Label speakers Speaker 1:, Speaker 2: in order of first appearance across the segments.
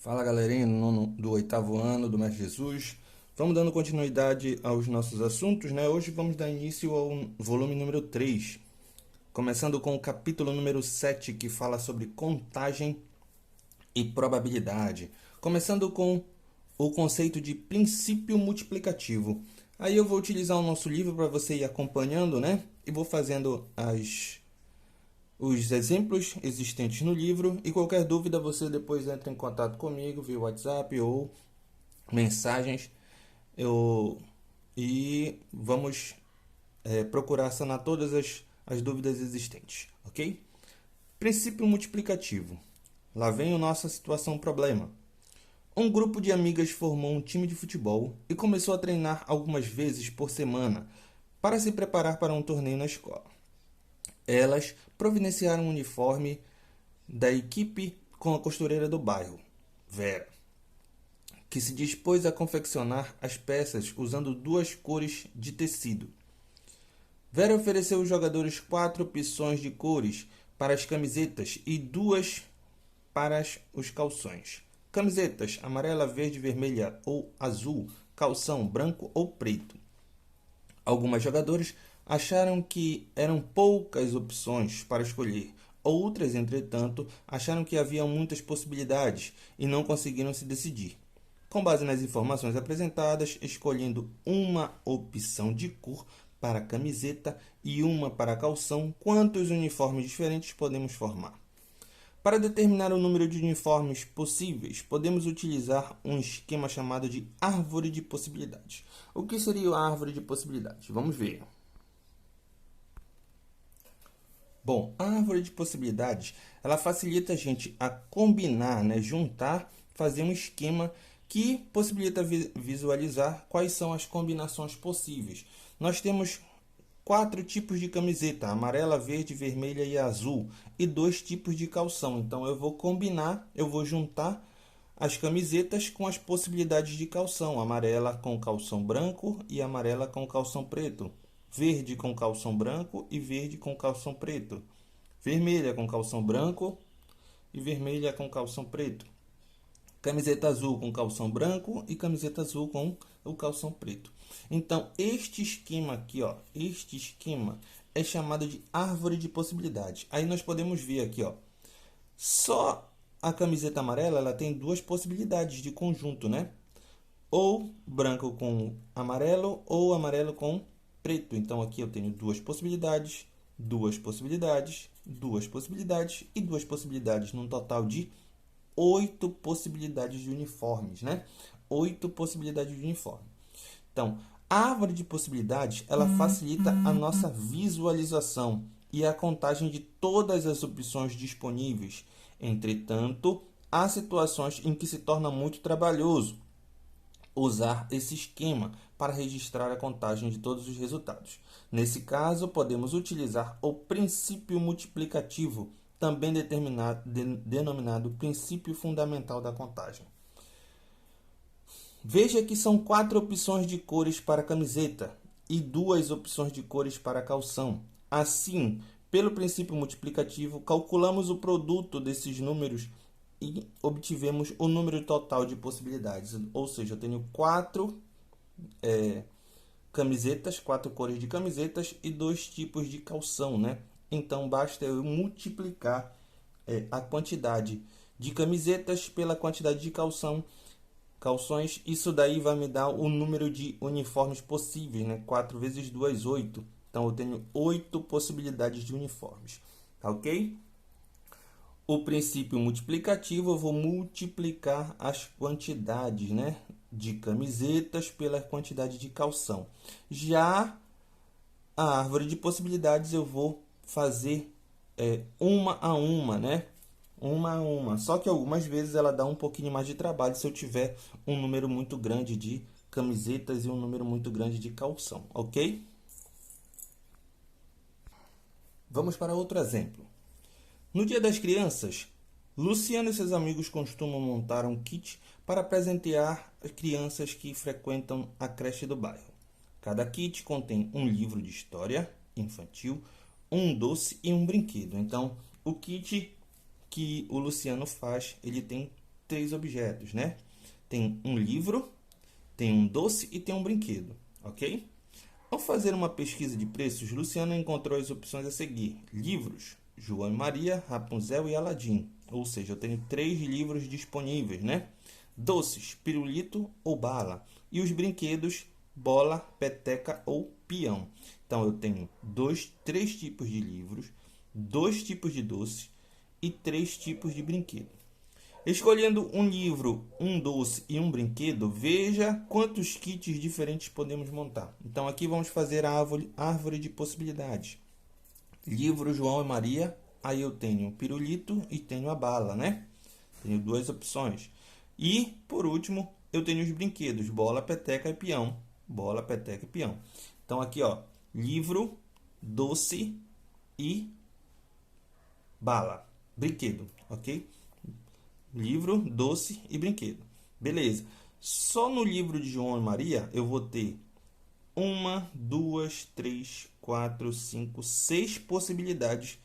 Speaker 1: Fala galerinha do oitavo ano do Mestre Jesus. Vamos dando continuidade aos nossos assuntos, né? Hoje vamos dar início ao volume número 3, começando com o capítulo número 7, que fala sobre contagem e probabilidade. Começando com o conceito de princípio multiplicativo. Aí eu vou utilizar o nosso livro para você ir acompanhando, né? E vou fazendo os exemplos existentes no livro, e qualquer dúvida você depois entra em contato comigo via WhatsApp ou mensagens e vamos procurar sanar todas as dúvidas existentes, ok? Princípio multiplicativo. Lá vem a nossa situação problema. Um grupo de amigas formou um time de futebol e começou a treinar algumas vezes por semana para se preparar para um torneio na escola. Elas providenciaram um uniforme da equipe com a costureira do bairro, Vera, que se dispôs a confeccionar as peças usando duas cores de tecido. Vera ofereceu aos jogadores 4 opções de cores para as camisetas e 2 para os calções. Camisetas amarela, verde, vermelha ou azul, calção branco ou preto. Algumas jogadoras acharam que eram poucas opções para escolher. Outras, entretanto, acharam que havia muitas possibilidades e não conseguiram se decidir. Com base nas informações apresentadas, escolhendo uma opção de cor para a camiseta e uma para a calção, quantos uniformes diferentes podemos formar? Para determinar o número de uniformes possíveis, podemos utilizar um esquema chamado de árvore de possibilidades. O que seria a árvore de possibilidades? Vamos ver. Bom, a árvore de possibilidades, ela facilita a gente a combinar, né, juntar, fazer um esquema que possibilita visualizar quais são as combinações possíveis. Nós temos 4 tipos de camiseta: amarela, verde, vermelha e azul, e 2 tipos de calção. Então eu vou combinar, eu vou juntar as camisetas com as possibilidades de calção: amarela com calção branco e amarela com calção preto, verde com calção branco e verde com calção preto, vermelha com calção branco e vermelha com calção preto, camiseta azul com calção branco e camiseta azul com o calção preto. Então, este esquema aqui, ó, este esquema é chamado de árvore de possibilidades. Aí nós podemos ver aqui, ó, só a camiseta amarela, ela tem 2 possibilidades de conjunto, né? Ou branco com amarelo ou amarelo com preto. Então aqui eu tenho 2 possibilidades, 2 possibilidades, 2 possibilidades e 2 possibilidades, num total de 8 possibilidades de uniformes, né? 8 possibilidades de uniforme. Então, a árvore de possibilidades, ela facilita a nossa visualização e a contagem de todas as opções disponíveis. Entretanto, há situações em que se torna muito trabalhoso usar esse esquema para registrar a contagem de todos os resultados. Nesse caso, podemos utilizar o princípio multiplicativo, também denominado princípio fundamental da contagem. Veja que são 4 opções de cores para a camiseta e 2 opções de cores para a calção. Assim, pelo princípio multiplicativo, calculamos o produto desses números e obtivemos o número total de possibilidades. Ou seja, eu tenho 4 camisetas, 4 cores de camisetas e 2 tipos de calção, né? Então, basta eu multiplicar a quantidade de camisetas pela quantidade de calções. Isso daí vai me dar o número de uniformes possíveis, né? 4 vezes 2, 8. Então, eu tenho 8 possibilidades de uniformes, tá ok? O princípio multiplicativo, eu vou multiplicar as quantidades, né, de camisetas pela quantidade de calção. Já a árvore de possibilidades eu vou fazer uma a uma, né? Uma a uma. Só que algumas vezes ela dá um pouquinho mais de trabalho se eu tiver um número muito grande de camisetas e um número muito grande de calção, ok? Vamos para outro exemplo. No Dia das Crianças, Luciano e seus amigos costumam montar um kit para presentear as crianças que frequentam a creche do bairro. Cada kit contém um livro de história infantil, um doce e um brinquedo. Então, o kit que o Luciano faz, ele tem três objetos, né? Tem um livro, tem um doce e tem um brinquedo, ok? Ao fazer uma pesquisa de preços, Luciano encontrou as opções a seguir: livros, João e Maria, Rapunzel e Aladim. Ou seja, eu tenho 3 livros disponíveis, né? Doces, pirulito ou bala. E os brinquedos, bola, peteca ou peão. Então, eu tenho 3 tipos de livros, 2 tipos de doces e 3 tipos de brinquedo. Escolhendo um livro, um doce e um brinquedo, veja quantos kits diferentes podemos montar. Então, aqui vamos fazer a árvore de possibilidades. Livro, João e Maria. Aí eu tenho o pirulito e tenho a bala, né? Tenho 2 opções. E, por último, eu tenho os brinquedos, bola, peteca e peão. Bola, peteca e peão. Então, aqui, ó, livro, doce e bala. Brinquedo, ok? Livro, doce e brinquedo. Beleza. Só no livro de João e Maria eu vou ter 1, 2, 3, 4, 5, 6 possibilidades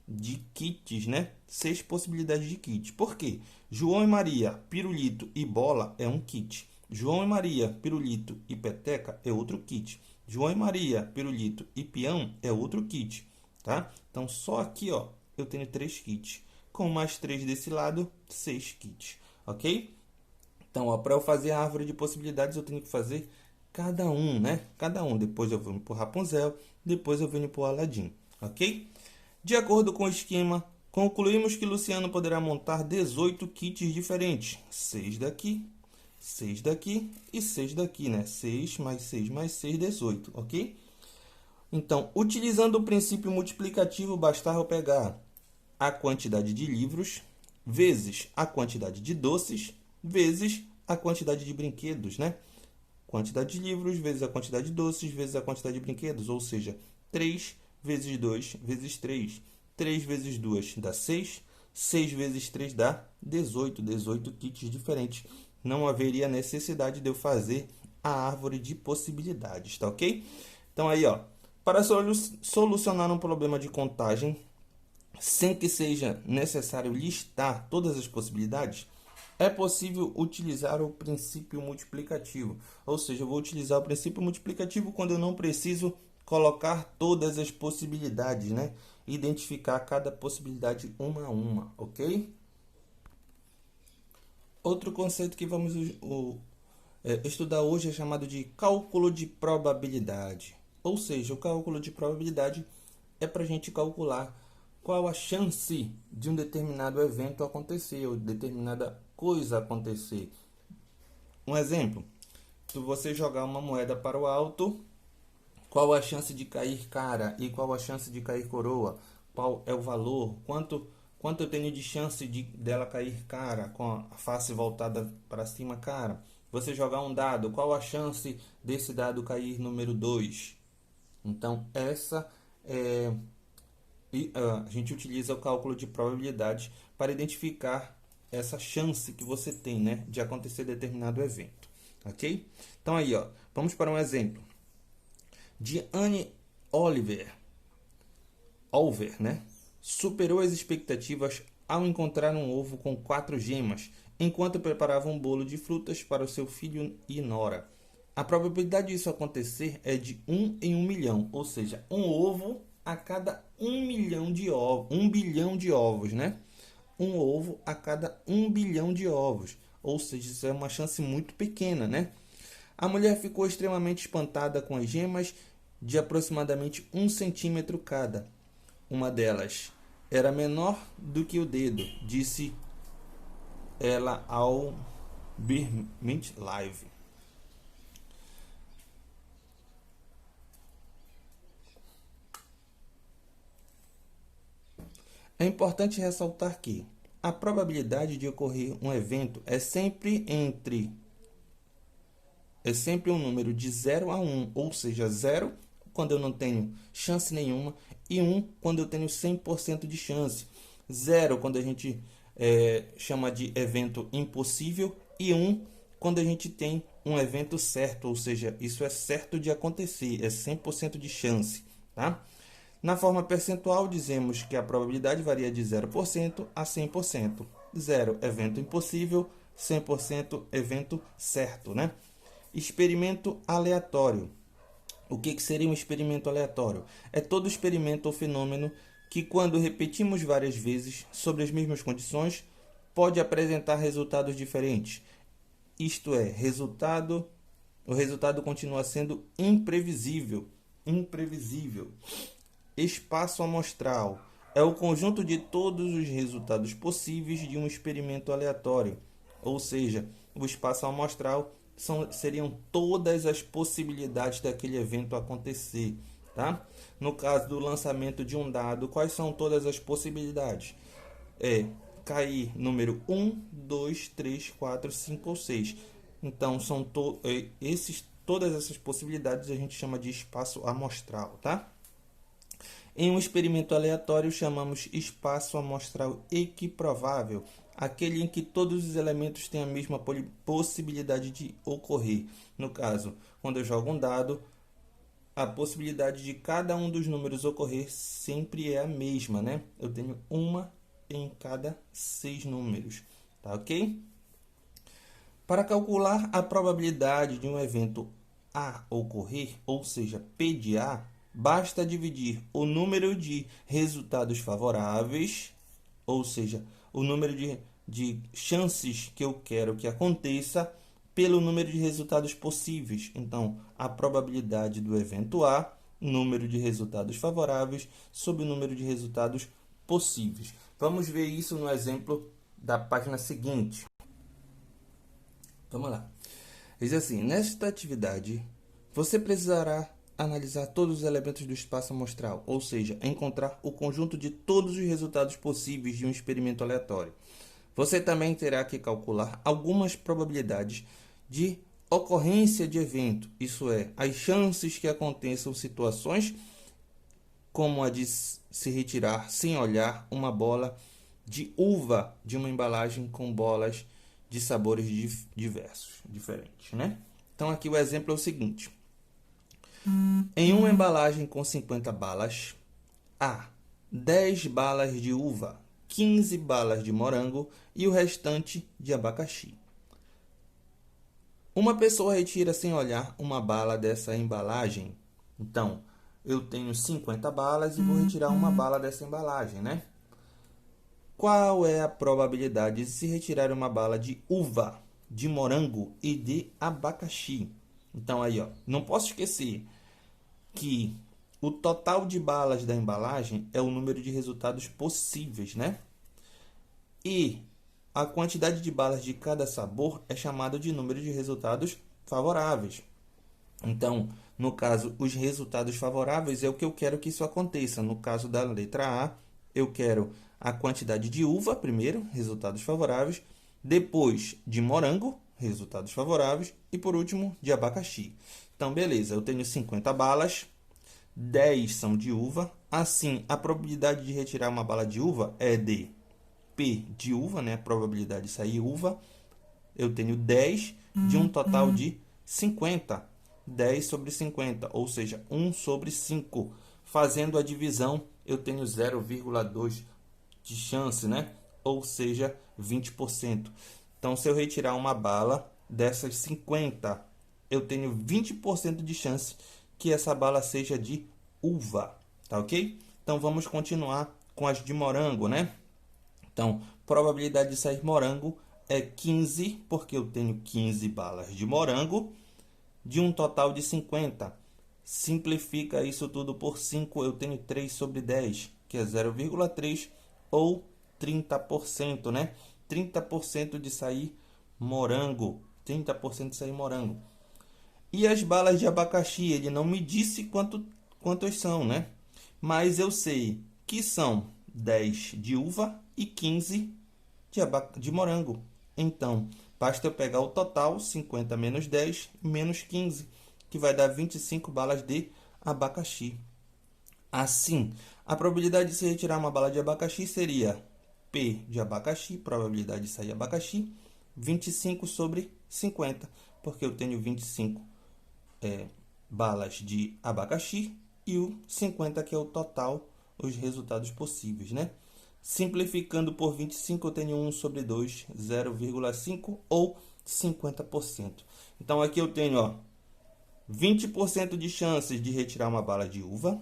Speaker 1: de kits, né? 6 possibilidades de kit. Por quê? João e Maria, pirulito e bola é um kit. João e Maria, pirulito e peteca é outro kit. João e Maria, pirulito e peão é outro kit, tá? Então, só aqui, ó, eu tenho 3 kits. Com mais 3 desse lado, 6 kits, ok? Então, para eu fazer a árvore de possibilidades, eu tenho que fazer cada um, né? Cada um. Depois eu venho para o Rapunzel, depois eu venho para o Aladim, ok? De acordo com o esquema, concluímos que Luciano poderá montar 18 kits diferentes. 6 daqui, 6 daqui e 6 daqui, né? 6 mais 6 mais 6, 18, ok? Então, utilizando o princípio multiplicativo, bastará eu pegar a quantidade de livros vezes a quantidade de doces vezes a quantidade de brinquedos, né? Quantidade de livros vezes a quantidade de doces vezes a quantidade de brinquedos, ou seja, 3 vezes 2 vezes 3. 3 vezes 2 dá 6. 6 vezes 3 dá 18. 18 kits diferentes. Não haveria necessidade de eu fazer a árvore de possibilidades, tá ok? Então aí, ó, para solucionar um problema de contagem, sem que seja necessário listar todas as possibilidades, é possível utilizar o princípio multiplicativo. Ou seja, eu vou utilizar o princípio multiplicativo quando eu não preciso colocar todas as possibilidades, né? Identificar cada possibilidade uma a uma, ok? Outro conceito que vamos estudar hoje é chamado de cálculo de probabilidade. Ou seja, o cálculo de probabilidade é para a gente calcular qual a chance de um determinado evento acontecer, ou determinada coisa acontecer. Um exemplo, se você jogar uma moeda para o alto, qual a chance de cair cara e qual a chance de cair coroa? Qual é o valor? Quanto eu tenho de chance dela cair cara, com a face voltada para cima cara? Você jogar um dado, qual a chance desse dado cair número 2? Então, a gente utiliza o cálculo de probabilidade para identificar essa chance que você tem, né, de acontecer determinado evento, ok? Então aí, ó, vamos para um exemplo. Diane Oliver, né, superou as expectativas ao encontrar um ovo com 4 gemas, enquanto preparava um bolo de frutas para o seu filho e nora. A probabilidade disso acontecer é de 1 em 1 milhão, ou seja, um ovo a cada 1 milhão de ovos, 1 bilhão de ovos, né? Um ovo a cada 1 bilhão de ovos, ou seja, isso é uma chance muito pequena, né? A mulher ficou extremamente espantada com as gemas de aproximadamente 1 centímetro cada. Uma delas era menor do que o dedo, disse ela ao Birmingham Live. É importante ressaltar que a probabilidade de ocorrer um evento é sempre um número de 0 a 1, ou seja, 0 quando eu não tenho chance nenhuma e 1 quando eu tenho 100% de chance. 0 quando a gente chama de evento impossível e 1 quando a gente tem um evento certo, ou seja, isso é certo de acontecer, é 100% de chance, tá? Na forma percentual, dizemos que a probabilidade varia de 0% a 100%. 0, evento impossível, 100% evento certo, né? Experimento aleatório. O que seria um experimento aleatório? É todo experimento ou fenômeno que, quando repetimos várias vezes sobre as mesmas condições, pode apresentar resultados diferentes. Isto é, o resultado continua sendo imprevisível. Imprevisível. Espaço amostral é o conjunto de todos os resultados possíveis de um experimento aleatório. Ou seja, o espaço amostral seriam todas as possibilidades daquele evento acontecer. Tá? No caso do lançamento de um dado, quais são todas as possibilidades? Cair número 1, 2, 3, 4, 5 ou 6. Então, todas essas possibilidades a gente chama de espaço amostral, tá? Em um experimento aleatório, chamamos espaço amostral equiprovável, aquele em que todos os elementos têm a mesma possibilidade de ocorrer. No caso, quando eu jogo um dado, a possibilidade de cada um dos números ocorrer sempre é a mesma, né? Eu tenho uma em cada 6 números, tá ok? Para calcular a probabilidade de um evento A ocorrer, ou seja, P de A, basta dividir o número de resultados favoráveis, ou seja, o número de chances que eu quero que aconteça, pelo número de resultados possíveis. Então, a probabilidade do evento A, número de resultados favoráveis, sobre o número de resultados possíveis. Vamos ver isso no exemplo da página seguinte. Vamos lá. Diz assim, nesta atividade, você precisará analisar todos os elementos do espaço amostral, ou seja, encontrar o conjunto de todos os resultados possíveis de um experimento aleatório. Você também terá que calcular algumas probabilidades de ocorrência de evento, isso é, as chances que aconteçam situações como a de se retirar sem olhar uma bola de uva de uma embalagem com bolas de sabores diferentes, né? Então, aqui o exemplo é o seguinte. Em uma embalagem com 50 balas, há 10 balas de uva, 15 balas de morango e o restante de abacaxi. Uma pessoa retira sem olhar uma bala dessa embalagem. Então, eu tenho 50 balas e vou retirar uma bala dessa embalagem, né? Qual é a probabilidade de se retirar uma bala de uva, de morango e de abacaxi? Então, aí, ó, não posso esquecer que o total de balas da embalagem é o número de resultados possíveis, né? E a quantidade de balas de cada sabor é chamada de número de resultados favoráveis. Então, no caso, os resultados favoráveis é o que eu quero que isso aconteça. No caso da letra A, eu quero a quantidade de uva, primeiro, resultados favoráveis, depois de morango, resultados favoráveis, e por último, de abacaxi. Então, beleza, eu tenho 50 balas, 10 são de uva, assim, a probabilidade de retirar uma bala de uva é de P de uva, né? A probabilidade de sair uva, eu tenho 10 de um total de 50. 10 sobre 50, ou seja, 1 sobre 5. Fazendo a divisão, eu tenho 0,2 de chance, né? Ou seja, 20%. Então, se eu retirar uma bala dessas 50, eu tenho 20% de chance que essa bala seja de uva, tá ok? Então, vamos continuar com as de morango, né? Então, probabilidade de sair morango é 15, porque eu tenho 15 balas de morango, de um total de 50. Simplifica isso tudo por 5, eu tenho 3 sobre 10, que é 0,3 ou 30%, né? 30% de sair morango. 30% de sair morango. E as balas de abacaxi, ele não me disse quantas são, né? Mas eu sei que são 10 de uva e 15 de morango. Então, basta eu pegar o total, 50 menos 10 menos 15, que vai dar 25 balas de abacaxi. Assim, a probabilidade de se retirar uma bala de abacaxi seria P de abacaxi, probabilidade de sair abacaxi, 25 sobre 50, porque eu tenho 25 balas de abacaxi e o 50 que é o total, os resultados possíveis, né? Simplificando por 25, eu tenho 1 sobre 2, 0,5 ou 50%. Então, aqui eu tenho, ó, 20% de chances de retirar uma bala de uva,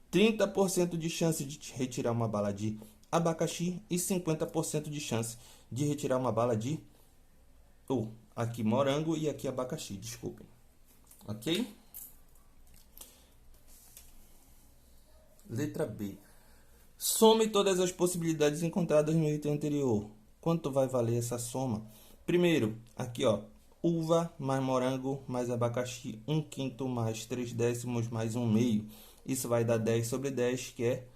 Speaker 1: 30% de chance de retirar uma bala de abacaxi e 50% de chance de retirar uma bala de aqui morango e aqui abacaxi, desculpem. Ok? Letra B. Some todas as possibilidades encontradas no item anterior. Quanto vai valer essa soma? Primeiro, aqui ó, uva mais morango mais abacaxi, 1/5 mais 3/10 mais 1/2. Isso vai dar 10 sobre 10, que é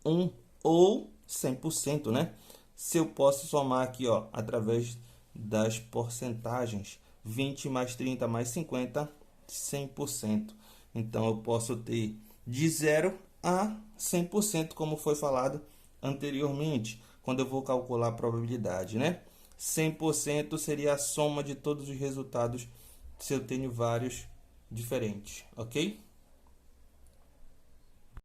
Speaker 1: 1 ou 100%, né? Se eu posso somar aqui, ó, através das porcentagens, 20 mais 30 mais 50, 100%. Então, eu posso ter de 0 a 100%, como foi falado anteriormente, quando eu vou calcular a probabilidade, né? 100% seria a soma de todos os resultados se eu tenho vários diferentes, ok?